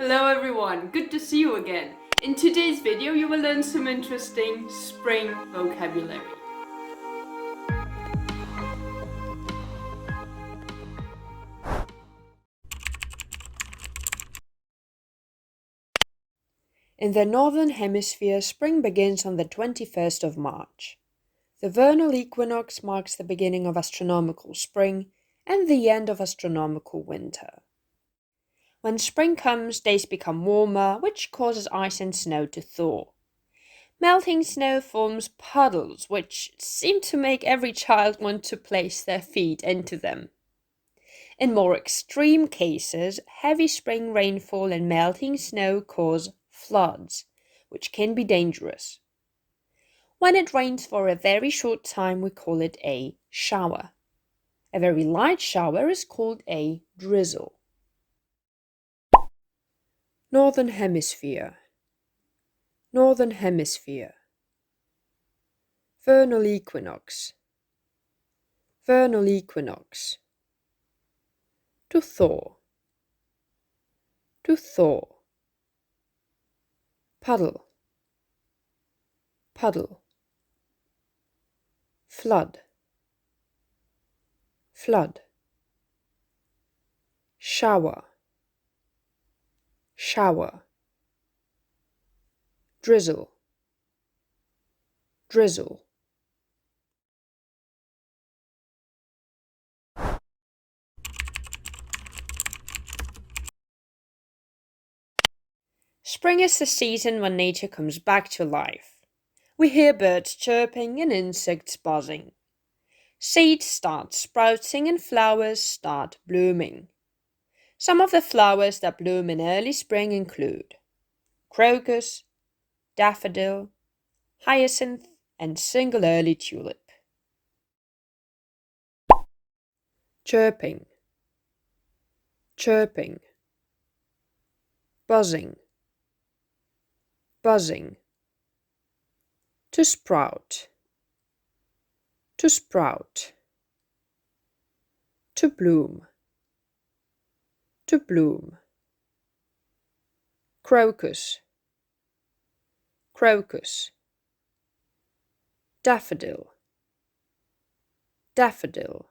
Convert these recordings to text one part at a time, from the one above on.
Hello everyone, good to see you again. In today's video you will learn some interesting spring vocabulary. In the Northern Hemisphere, spring begins on the 21st of March. The vernal equinox marks the beginning of astronomical spring and the end of astronomical winter. When spring comes, days become warmer, which causes ice and snow to thaw. Melting snow forms puddles, which seem to make every child want to place their feet into them. In more extreme cases, heavy spring rainfall and melting snow cause floods, which can be dangerous. When it rains for a very short time, we call it a shower. A very light shower is called a drizzle. Northern Hemisphere. Northern Hemisphere. Vernal equinox. Vernal equinox. To thaw. To thaw. Puddle. Puddle. Flood. Flood. Shower. Shower. Drizzle. Drizzle. Spring is the season when nature comes back to life. We hear birds chirping and insects buzzing. Seeds start sprouting and flowers start blooming. Some of the flowers that bloom in early spring include crocus, daffodil, hyacinth, and single early tulip. Chirping. Chirping. Buzzing. Buzzing. To sprout. To sprout. To bloom. To bloom. Crocus. Crocus. Daffodil. Daffodil.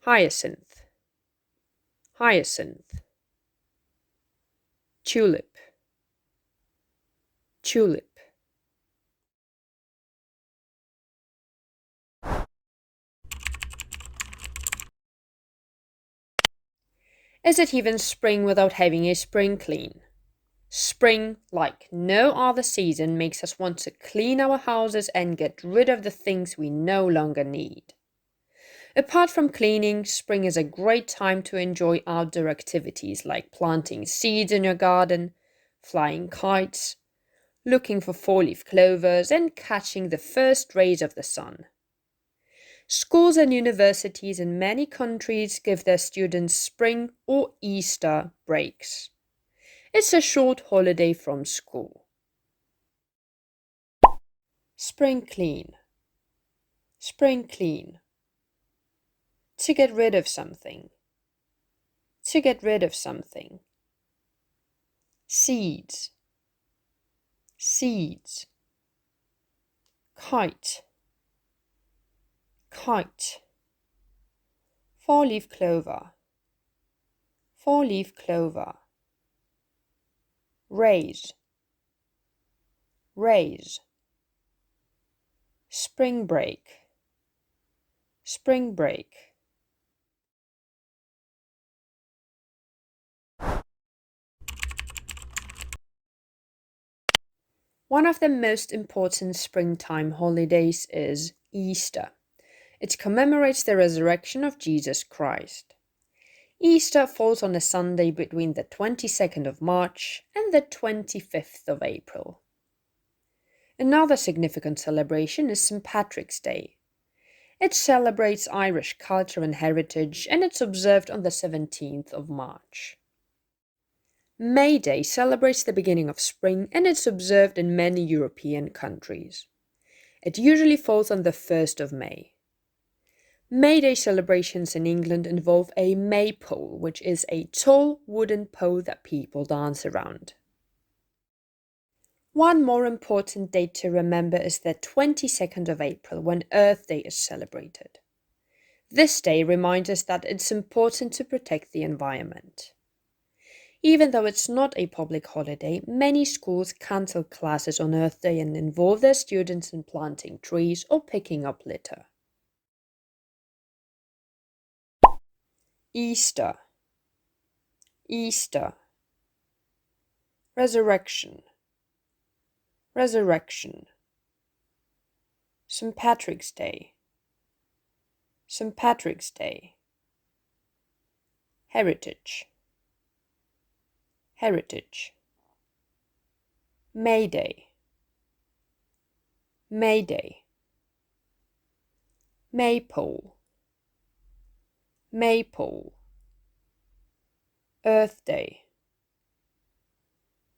Hyacinth. Hyacinth. Tulip. Tulip. Is it even spring without having a spring clean? Spring, like no other season, makes us want to clean our houses and get rid of the things we no longer need. Apart from cleaning, spring is a great time to enjoy outdoor activities like planting seeds in your garden, flying kites, looking for four-leaf clovers, and catching the first rays of the sun. Schools and universities in many countries give their students spring or Easter breaks. It's a short holiday from school. Spring clean. Spring clean. To get rid of something. To get rid of something. Seeds. Seeds. Kite. Kite. Four-leaf clover. Four-leaf clover. Raise. Raise. Spring break. Spring break. One of the most important springtime holidays is Easter. It commemorates the resurrection of Jesus Christ. Easter falls on a Sunday between the 22nd of March and the 25th of April. Another significant celebration is St. Patrick's Day. It celebrates Irish culture and heritage, and it's observed on the 17th of March. May Day celebrates the beginning of spring, and it's observed in many European countries. It usually falls on the 1st of May. May Day celebrations in England involve a maypole, which is a tall wooden pole that people dance around. One more important date to remember is the 22nd of April, when Earth Day is celebrated. This day reminds us that it's important to protect the environment. Even though it's not a public holiday, many schools cancel classes on Earth Day and involve their students in planting trees or picking up litter. Easter, Easter. Resurrection, Resurrection. St. Patrick's Day, St. Patrick's Day. Heritage, Heritage. May Day, May Day. Maypole, Maypole. Earth Day,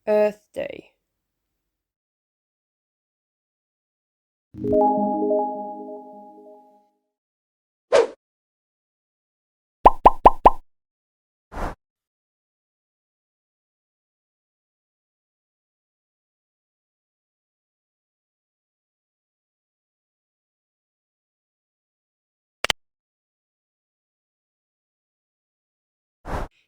Earth Day.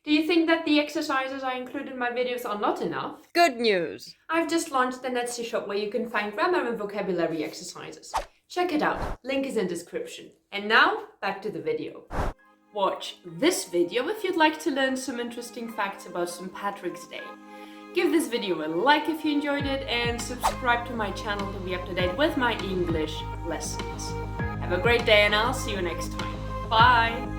Do you think that the exercises I include in my videos are not enough? Good news! I've just launched an Etsy shop where you can find grammar and vocabulary exercises. Check it out, link is in description. And now, back to the video. Watch this video if you'd like to learn some interesting facts about St. Patrick's Day. Give this video a like if you enjoyed it and subscribe to my channel to be up to date with my English lessons. Have a great day and I'll see you next time. Bye!